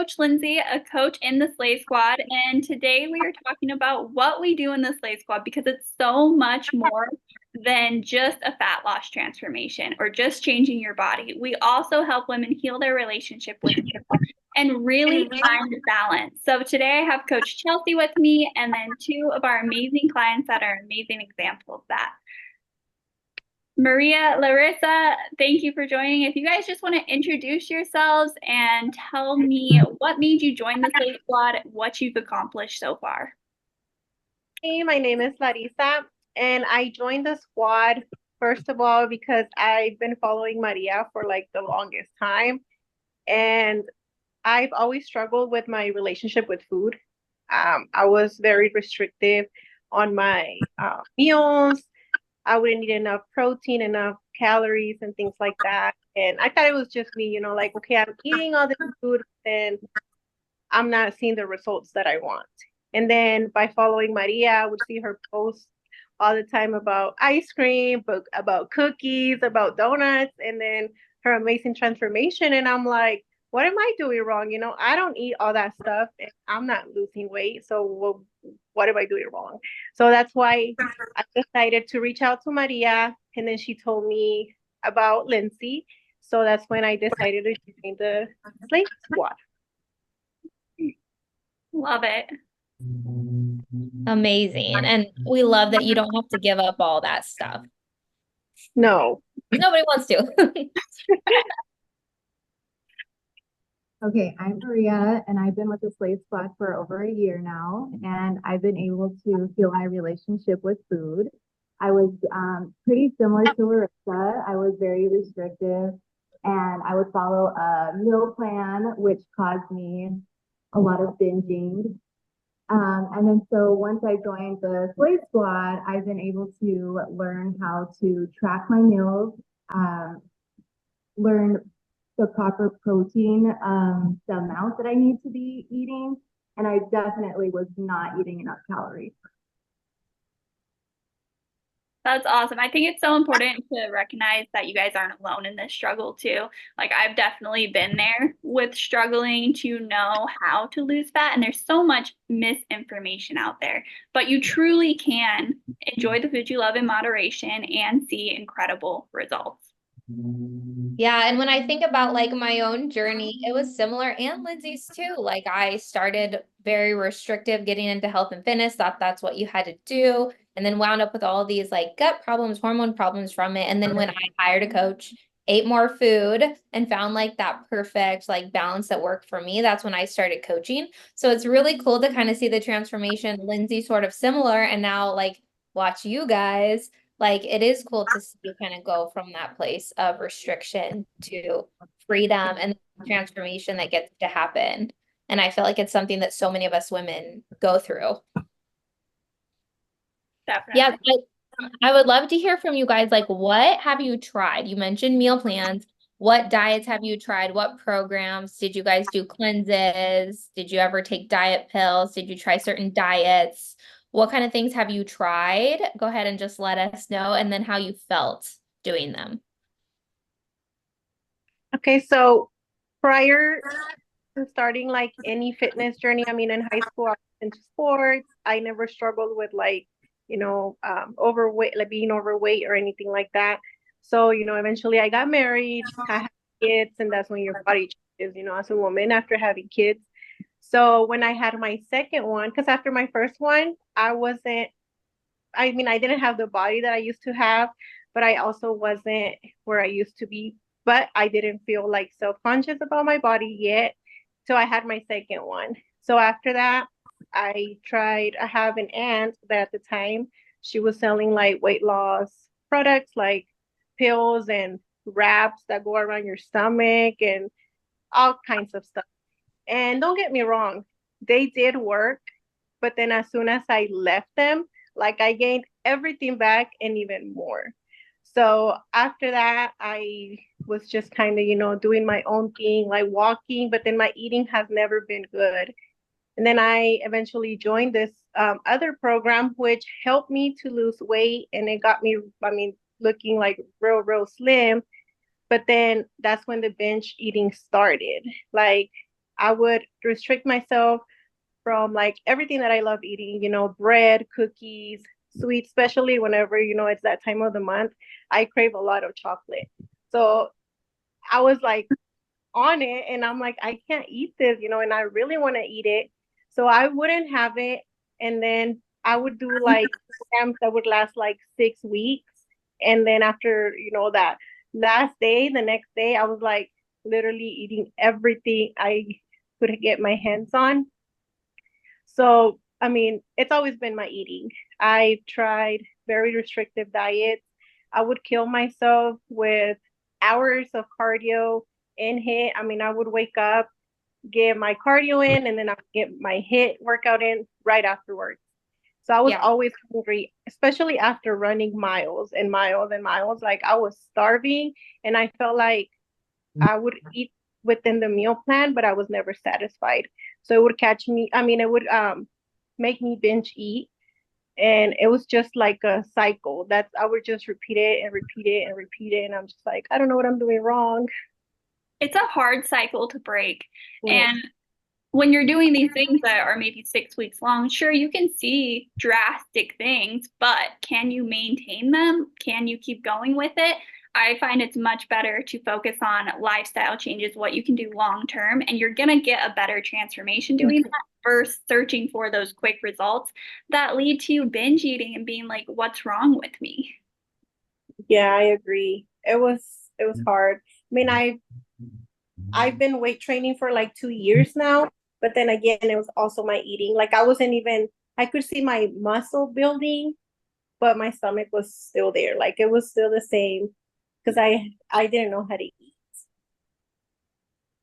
Coach Lindsay, a coach in the Slay Squad, and today we are talking about what we do in the Slay Squad because it's so much more than just a fat loss transformation or just changing your body. We also help women heal their relationship with food and really find balance. So today I have Coach Chelsea with me and then two of our amazing clients that are amazing examples of that. Maria, Larissa, thank you for joining. If you guys just want to introduce yourselves and tell me what made you join the Slate Squad, what you've accomplished so far. Hey, my name is Larissa, and I joined the squad first of all because I've been following Maria for like the longest time, and I've always struggled with my relationship with food. I was very restrictive on my meals. I wouldn't eat enough protein, enough calories, and things like that. And I thought it was just me, like, okay, I'm eating all this food, and I'm not seeing the results that I want. And then by following Maria, I would see her post all the time about ice cream, but about cookies, about donuts, and then her amazing transformation. And I'm like, what am I doing wrong? I don't eat all that stuff and I'm not losing weight. So what am I doing wrong? So that's why I decided to reach out to Maria. And then she told me about Lindsay. So that's when I decided to join the Slate Squad. Love it. Amazing. And we love that you don't have to give up all that stuff. No. Nobody wants to. Okay, I'm Maria, and I've been with the Slave Squad for over a year now, and I've been able to heal my relationship with food. I was pretty similar to Larissa. I was very restrictive, and I would follow a meal plan, which caused me a lot of binging. And then so once I joined the Slave Squad, I've been able to learn how to track my meals, learn the proper protein, the amount that I need to be eating. And I definitely was not eating enough calories. That's awesome. I think it's so important to recognize that you guys aren't alone in this struggle too. Like I've definitely been there with struggling to know how to lose fat, and there's so much misinformation out there. But you truly can enjoy the food you love in moderation and see incredible results. Yeah, and when I think about like my own journey, it was similar, and Lindsay's too. Like I started very restrictive, getting into health and fitness, thought that's what you had to do, and then wound up with all these like gut problems, hormone problems from it. And then when I hired a coach, ate more food and found like that perfect like balance that worked for me, that's when I started coaching. So it's really cool to kind of see the transformation. Lindsay sort of similar, and now like watch you guys. Like it is cool to see you kind of go from that place of restriction to freedom and transformation that gets to happen. And I feel like it's something that so many of us women go through. Definitely. Yeah, I would love to hear from you guys. Like, what have you tried? You mentioned meal plans. What diets have you tried? What programs? Did you guys do cleanses? Did you ever take diet pills? Did you try certain diets? What kind of things have you tried? Go ahead and just let us know, and then how you felt doing them. Okay, so prior to starting like any fitness journey, I mean, in high school, I was into sports. I never struggled with like, overweight, like being overweight or anything like that. So, eventually I got married, I had kids, and that's when your body changes, as a woman after having kids. So when I had my second one, because after my first one, I didn't have the body that I used to have, but I also wasn't where I used to be. But I didn't feel like self-conscious about my body yet. So I had my second one. So after that, I have an aunt that at the time she was selling like weight loss products like pills and wraps that go around your stomach and all kinds of stuff. And don't get me wrong, they did work, but then as soon as I left them, like I gained everything back and even more. So after that, I was just kind of, doing my own thing, like walking, but then my eating has never been good. And then I eventually joined this other program, which helped me to lose weight. And it got me, looking like real, real slim. But then that's when the binge eating started. Like I would restrict myself from like everything that I love eating, bread, cookies, sweets, especially whenever, it's that time of the month. I crave a lot of chocolate. So I was like on it and I'm like, I can't eat this, and I really want to eat it. So I wouldn't have it. And then I would do like programs that would last like 6 weeks. And then after, that last day, the next day, I was like literally eating everything I could get my hands on. So, I mean, it's always been my eating. I tried very restrictive diets. I would kill myself with hours of cardio and hit. I mean, I would wake up, get my cardio in, and then I would get my hit workout in right afterwards. So I was Yeah. always hungry, especially after running miles and miles and miles. Like I was starving and I felt like I would eat within the meal plan, but I was never satisfied. So it would catch me. I mean, it would make me binge eat, and it was just like a cycle. That's I would just repeat it and repeat it and repeat it, and I'm just like, I don't know what I'm doing wrong. It's a hard cycle to break. Yeah. And when you're doing these things that are maybe 6 weeks long, sure, you can see drastic things, but can you maintain them? Can you keep going with it? I find it's much better to focus on lifestyle changes, what you can do long term, and you're going to get a better transformation doing that versus searching for those quick results that lead to you binge eating and being like, what's wrong with me? Yeah, I agree. It was hard. I mean, I've been weight training for like 2 years now, but then again, it was also my eating. Like I could see my muscle building, but my stomach was still there. Like it was still the same because I didn't know how to eat.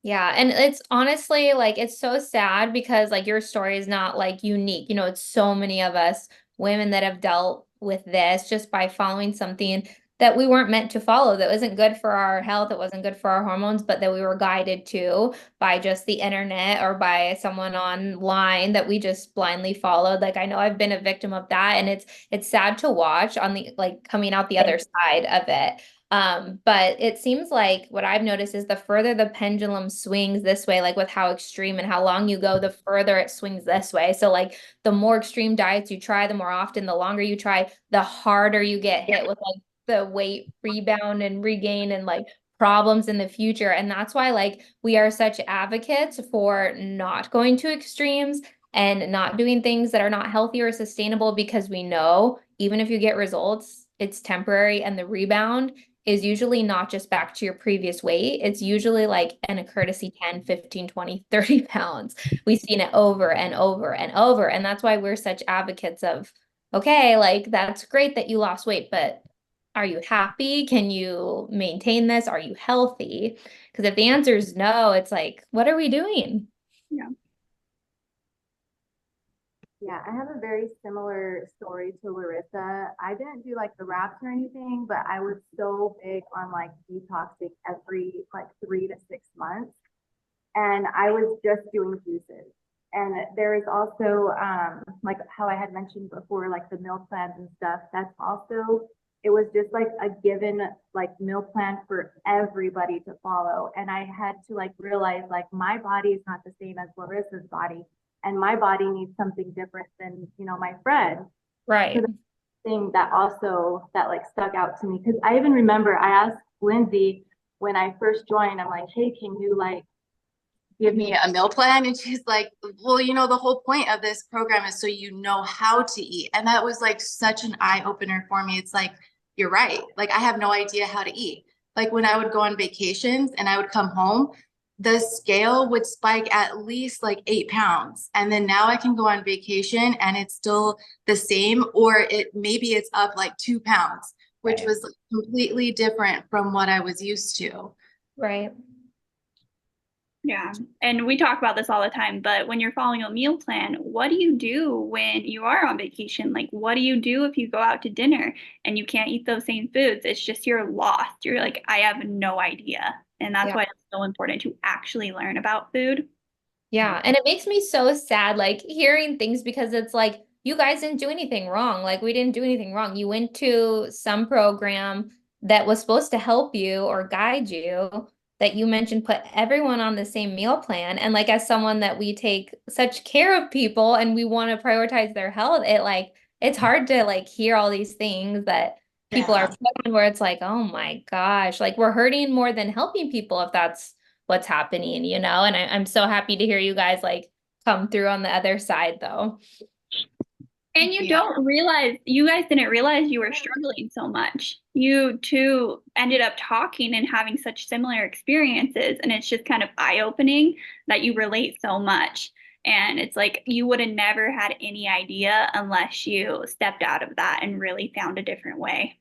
Yeah, and it's honestly like it's so sad because like your story is not like unique. It's so many of us women that have dealt with this just by following something that we weren't meant to follow, that wasn't good for our health, it wasn't good for our hormones, but that we were guided to by just the internet or by someone online that we just blindly followed. Like I know I've been a victim of that, and it's sad to watch on the like coming out the other side of it. But it seems like what I've noticed is the further the pendulum swings this way, like with how extreme and how long you go, the further it swings this way. So like the more extreme diets you try, the more often, the longer you try, the harder you get hit with like the weight rebound and regain and like problems in the future. And that's why like we are such advocates for not going to extremes and not doing things that are not healthy or sustainable, because we know even if you get results, it's temporary, and the rebound is usually not just back to your previous weight. It's usually like a courtesy 10, 15, 20, 30 pounds. We've seen it over and over and over. And that's why we're such advocates of, okay, like that's great that you lost weight, but are you happy? Can you maintain this? Are you healthy? Because if the answer is no, it's like, what are we doing? Yeah. Yeah, I have a very similar story to Larissa. I didn't do like the wraps or anything, but I was so big on like detoxing every like 3 to 6 months. And I was just doing juices. And there is also like how I had mentioned before, like the meal plans and stuff. That's also, it was just like a given like meal plan for everybody to follow. And I had to like realize like my body is not the same as Larissa's body, and my body needs something different than, my friend. Right. So the thing that also that like stuck out to me, because I even remember I asked Lindsay when I first joined, I'm like, hey, can you like give me a meal plan? And she's like, well, the whole point of this program is so you know how to eat. And that was like such an eye opener for me. It's like, you're right. Like I have no idea how to eat. Like when I would go on vacations and I would come home, the scale would spike at least like 8 pounds. And then now I can go on vacation and it's still the same, or maybe it's up like 2 pounds, which was completely different from what I was used to. Right. Yeah. And we talk about this all the time, but when you're following a meal plan, what do you do when you are on vacation? Like, what do you do if you go out to dinner and you can't eat those same foods? It's just you're lost. You're like, I have no idea. And that's why it's so important to actually learn about food. Yeah. And it makes me so sad, like hearing things, because it's like, you guys didn't do anything wrong. Like we didn't do anything wrong. You went to some program that was supposed to help you or guide you, that you mentioned put everyone on the same meal plan. And like, as someone that we take such care of people and we want to prioritize their health, it's hard to like hear all these things that people are Yeah. put on, where it's like, oh my gosh, like we're hurting more than helping people if that's what's happening, you know? And I'm so happy to hear you guys like come through on the other side though. And you Yeah. don't realize, you guys didn't realize you were struggling so much. You two ended up talking and having such similar experiences. And it's just kind of eye-opening that you relate so much. And it's like you would have never had any idea unless you stepped out of that and really found a different way.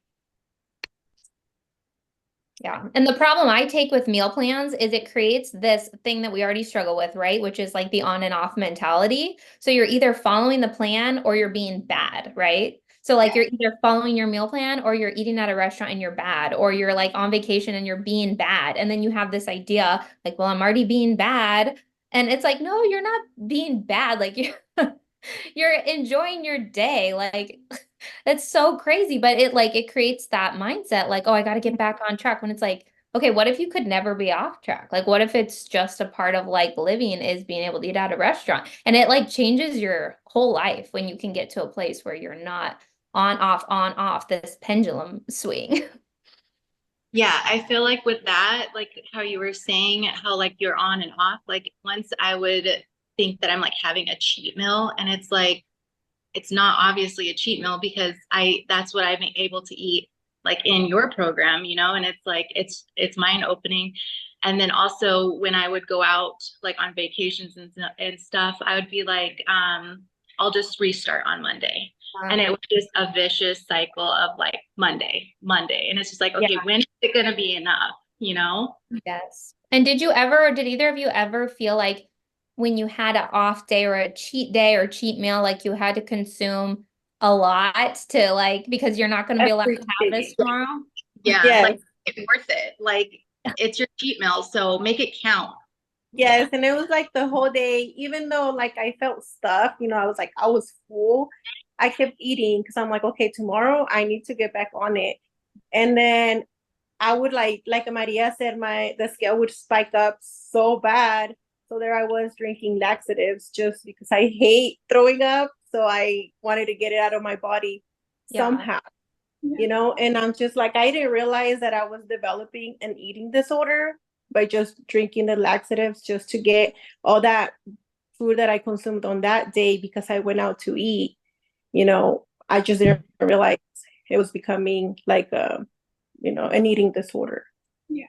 Yeah. And the problem I take with meal plans is it creates this thing that we already struggle with, right? Which is like the on and off mentality. So you're either following the plan or you're being bad, right? So like you're either following your meal plan or you're eating at a restaurant and you're bad, or you're like on vacation and you're being bad. And then you have this idea like, well, I'm already being bad. And it's like, no, you're not being bad. Like you're enjoying your day. Like that's so crazy, but it creates that mindset like, oh, I got to get back on track, when it's like, okay, what if you could never be off track? Like, what if it's just a part of like living is being able to eat at a restaurant, and it like changes your whole life when you can get to a place where you're not on off this pendulum swing. Yeah, I feel like with that, like how you were saying, how like you're on and off, like once I would think that I'm like having a cheat meal, and it's like, it's not obviously a cheat meal because that's what I've been able to eat like in your program, you know, and it's like, it's mind opening. And then also when I would go out like on vacations and stuff, I would be like, I'll just restart on Monday. And it was just a vicious cycle of like Monday. And it's just like, okay, when is it going to be enough? You know? Yes. And did either of you ever feel like when you had an off day or a cheat day or cheat meal, like you had to consume a lot to like, because you're not going to be allowed to have this tomorrow? Yeah. Yes. Like it's worth it. Like it's your cheat meal. So make it count. Yes, and it was like the whole day, even though like I felt stuffed, you know, I was full. I kept eating because I'm like, okay, tomorrow I need to get back on it. And then I would like Maria said, the scale would spike up so bad. So there I was drinking laxatives just because I hate throwing up. So I wanted to get it out of my body somehow, you know, and I'm just like, I didn't realize that I was developing an eating disorder by just drinking the laxatives just to get all that food that I consumed on that day because I went out to eat. You know, I just didn't realize it was becoming like you know, an eating disorder. Yeah.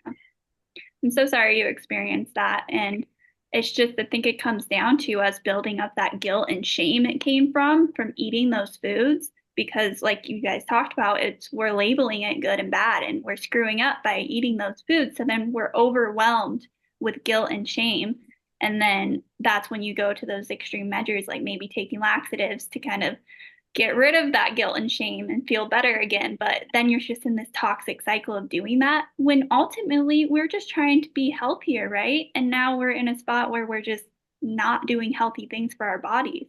I'm so sorry you experienced that. And it's just, I think it comes down to us building up that guilt and shame it came from eating those foods. Because like you guys talked about, we're labeling it good and bad, and we're screwing up by eating those foods. So then we're overwhelmed with guilt and shame. And then that's when you go to those extreme measures, like maybe taking laxatives to kind of get rid of that guilt and shame and feel better again. But then you're just in this toxic cycle of doing that when ultimately we're just trying to be healthier, right? And now we're in a spot where we're just not doing healthy things for our bodies.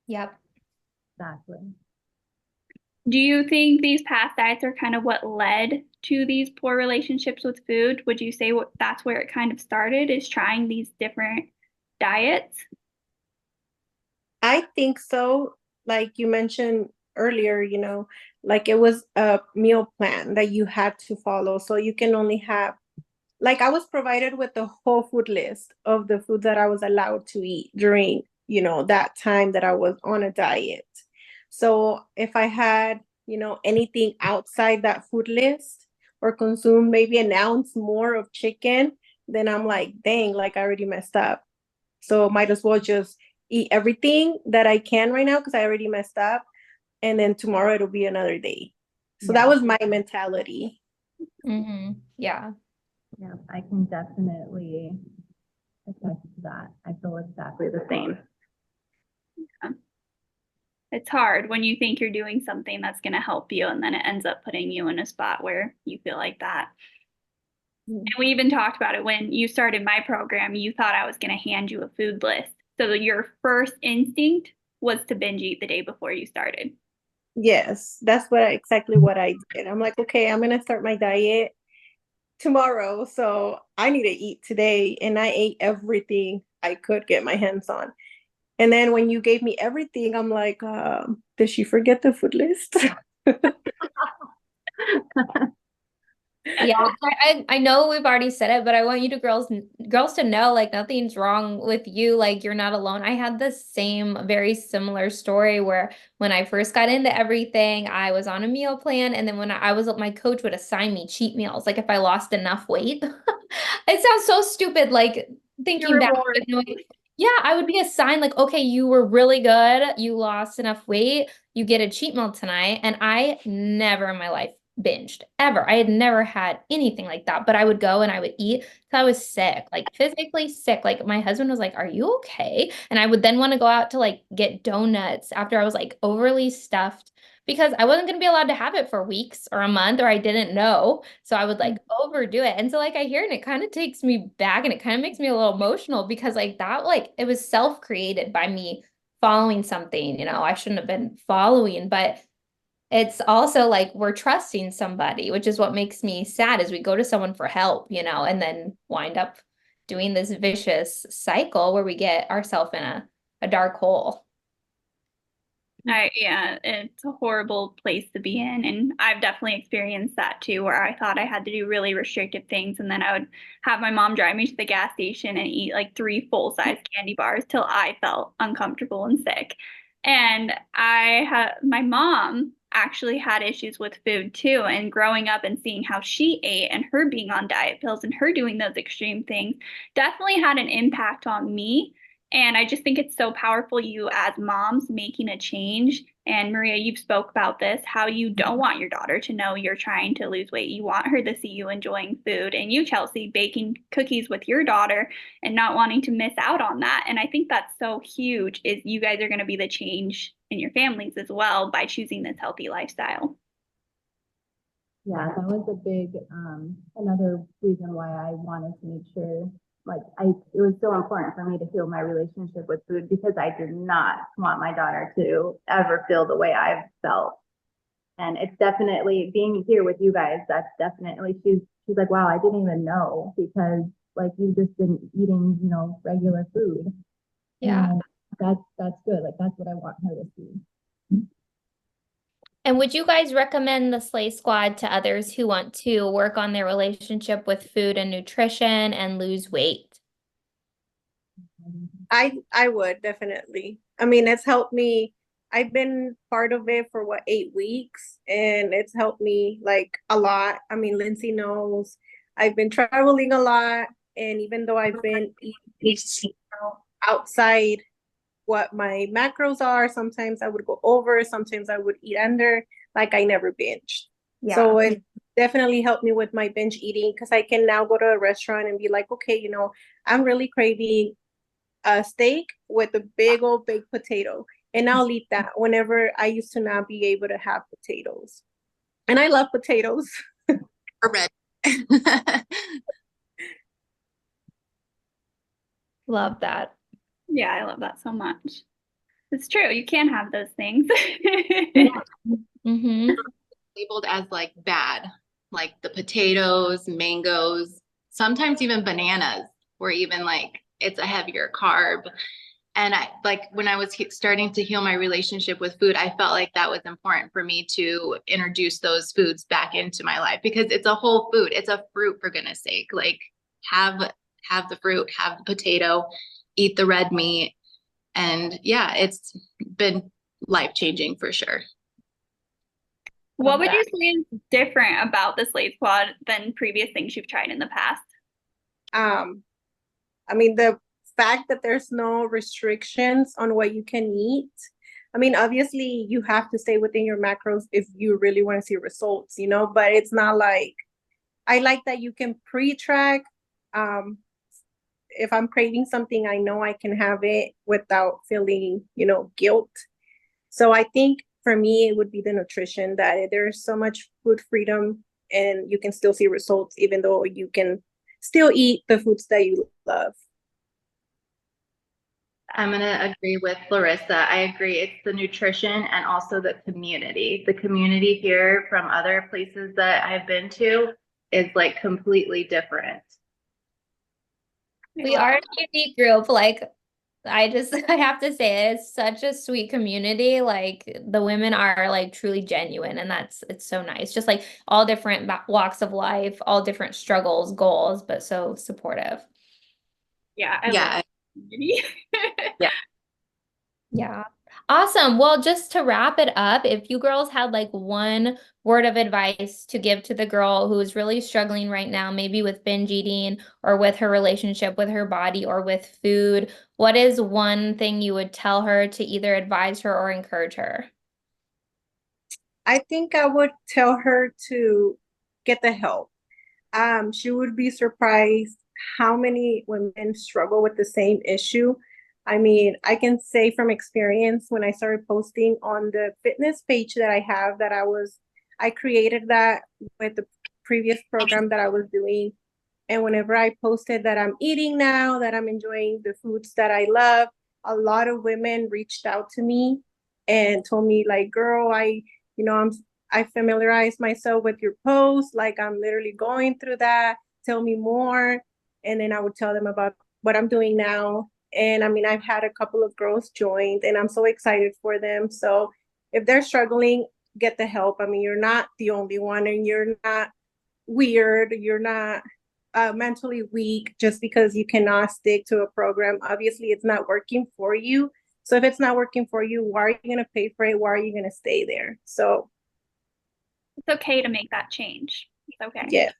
Yep. Exactly. Do you think these past diets are kind of what led to these poor relationships with food? Would you say that's where it kind of started, is trying these different diets? I think so. Like you mentioned earlier, you know, like it was a meal plan that you had to follow. So you can only have, like I was provided with the whole food list of the foods that I was allowed to eat during, you know, that time that I was on a diet. So if I had, you know, anything outside that food list or consume maybe an ounce more of chicken, then I'm like, dang, like I already messed up. So might as well just eat everything that I can right now because I already messed up. And then tomorrow it'll be another day. So that was my mentality. Mm-hmm. Yeah. Yeah, I can definitely attest to that. I feel exactly the same. It's hard when you think you're doing something that's going to help you, and then it ends up putting you in a spot where you feel like that. And we even talked about it when you started my program. You thought I was going to hand you a food list. So your first instinct was to binge eat the day before you started. Yes, that's exactly what I did. I'm like, okay, I'm gonna start my diet tomorrow, so I need to eat today. And I ate everything I could get my hands on. And then when you gave me everything, I'm like, did she forget the food list? Yeah, I know we've already said it, but I want you to girls to know like nothing's wrong with you. Like you're not alone. I had the same very similar story where when I first got into everything, I was on a meal plan, and then when I was my coach would assign me cheat meals, like if I lost enough weight. It sounds so stupid, like Your thinking back, reward. you know, yeah, I would be assigned like, okay, you were really good, you lost enough weight, you get a cheat meal tonight, and I never in my life binged ever. I had never had anything like that, but I would go and I would eat till I was sick, like physically sick. Like my husband was like, "Are you okay?" And I would then want to go out to like get donuts after I was like overly stuffed because I wasn't going to be allowed to have it for weeks or a month or I didn't know. So I would like overdo it. And so like I hear it and it kind of takes me back and it kind of makes me a little emotional because like that like it was self-created by me following something, you know, I shouldn't have been following, but it's also like we're trusting somebody, which is what makes me sad is we go to someone for help, you know, and then wind up doing this vicious cycle where we get ourselves in a dark hole. Yeah, it's a horrible place to be in. And I've definitely experienced that too, where I thought I had to do really restrictive things. And then I would have my mom drive me to the gas station and eat like 3 full-size candy bars till I felt uncomfortable and sick. And my mom actually had issues with food too. And growing up and seeing how she ate and her being on diet pills and her doing those extreme things definitely had an impact on me. And I just think it's so powerful, you as moms making a change. And Maria, you've spoke about this, how you don't want your daughter to know you're trying to lose weight. You want her to see you enjoying food. And you, Chelsea, baking cookies with your daughter and not wanting to miss out on that. And I think that's so huge is you guys are going to be the change in your families as well by choosing this healthy lifestyle. Yeah, that was a big, another reason why I wanted to make sure, it was so important for me to heal my relationship with food because I did not want my daughter to ever feel the way I've felt. And it's definitely being here with you guys. That's definitely, she's like, wow, I didn't even know because like you've just been eating, you know, regular food. Yeah. And that's good. Like that's what I want her to see. And would you guys recommend the Slay Squad to others who want to work on their relationship with food and nutrition and lose weight? I would definitely. I mean, it's helped me. I've been part of it for 8 weeks, and it's helped me like a lot. I mean, Lindsay knows I've been traveling a lot, and even though I've been eating outside what my macros are, sometimes I would go over, sometimes I would eat under. Like I never binged. Yeah. So it definitely helped me with my binge eating because I can now go to a restaurant and be like, okay, you know, I'm really craving a steak with a big old baked potato. And I'll eat that whenever I used to not be able to have potatoes. And I love potatoes. Or red. Love that. Yeah, I love that so much. It's true. You can have those things. Mm-hmm. Labeled as like bad, like the potatoes, mangoes, sometimes even bananas, or even like it's a heavier carb. And I like when I was starting to heal my relationship with food, I felt like that was important for me to introduce those foods back into my life because it's a whole food. It's a fruit, for goodness sake. Like have the fruit, have the potato, eat the red meat. And yeah, it's been life-changing for sure. What would you say is different about the Slave Squad than previous things you've tried in the past? I mean, the fact that there's no restrictions on what you can eat. I mean, obviously you have to stay within your macros if you really want to see results, you know, but it's not like, I like that you can pre-track. If I'm craving something, I know I can have it without feeling, you know, guilt. So I think for me, it would be the nutrition that there's so much food freedom and you can still see results, even though you can still eat the foods that you love. I'm gonna agree with Larissa. I agree. It's the nutrition and also the community. The community here from other places that I've been to is like completely different. We are a unique group. Like, I have to say, it's such a sweet community. Like, the women are like truly genuine, and it's so nice. Just like all different walks of life, all different struggles, goals, but so supportive. Yeah, I love Yeah. community. Yeah. Yeah. Awesome. Well, just to wrap it up, if you girls had like one word of advice to give to the girl who is really struggling right now, maybe with binge eating or with her relationship with her body or with food, what is one thing you would tell her to either advise her or encourage her? I think I would tell her to get the help. She would be surprised how many women struggle with the same issue. I mean, I can say from experience when I started posting on the fitness page that I have that I created that with the previous program that I was doing. And whenever I posted that I'm eating now, that I'm enjoying the foods that I love, a lot of women reached out to me and told me like, girl, I familiarized myself with your post. Like I'm literally going through that. Tell me more. And then I would tell them about what I'm doing now. And I mean, I've had a couple of girls joined and I'm so excited for them. So if they're struggling, get the help. I mean, you're not the only one and you're not weird. You're not mentally weak just because you cannot stick to a program. Obviously, it's not working for you. So if it's not working for you, why are you going to pay for it? Why are you going to stay there? So It's okay to make that change. It's okay. yeah.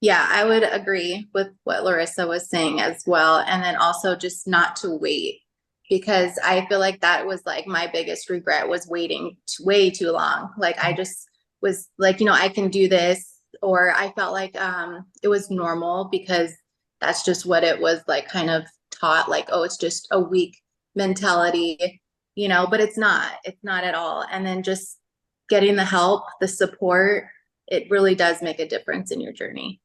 Yeah, I would agree with what Larissa was saying as well. And then also just not to wait, because I feel like that was like my biggest regret was waiting way too long. Like I just was like, I can do this, or I felt like it was normal because that's just what it was like kind of taught, like, oh, it's just a weak mentality, but it's not at all. And then just getting the help, the support, it really does make a difference in your journey.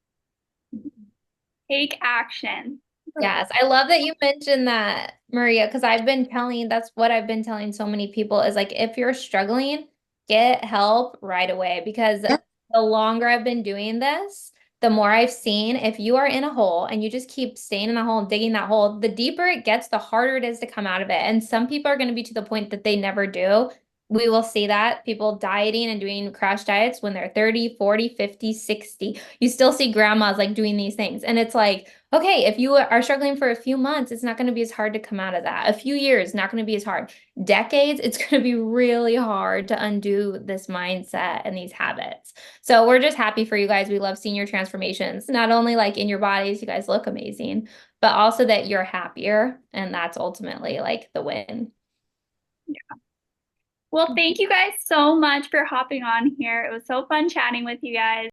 Take action. Yes, I love that you mentioned that, Maria, because that's what I've been telling so many people is like, if you're struggling, get help right away. Because Yeah. the longer I've been doing this, the more I've seen if you are in a hole and you just keep staying in the hole and digging that hole, the deeper it gets, the harder it is to come out of it. And some people are going to be to the point that they never do. We will see that people dieting and doing crash diets when they're 30, 40, 50, 60. You still see grandmas like doing these things. And it's like, okay, if you are struggling for a few months, it's not going to be as hard to come out of that. A few years, not going to be as hard. Decades, it's going to be really hard to undo this mindset and these habits. So we're just happy for you guys. We love seeing your transformations, not only like in your bodies, you guys look amazing, but also that you're happier. And that's ultimately like the win. Well, thank you guys so much for hopping on here. It was so fun chatting with you guys.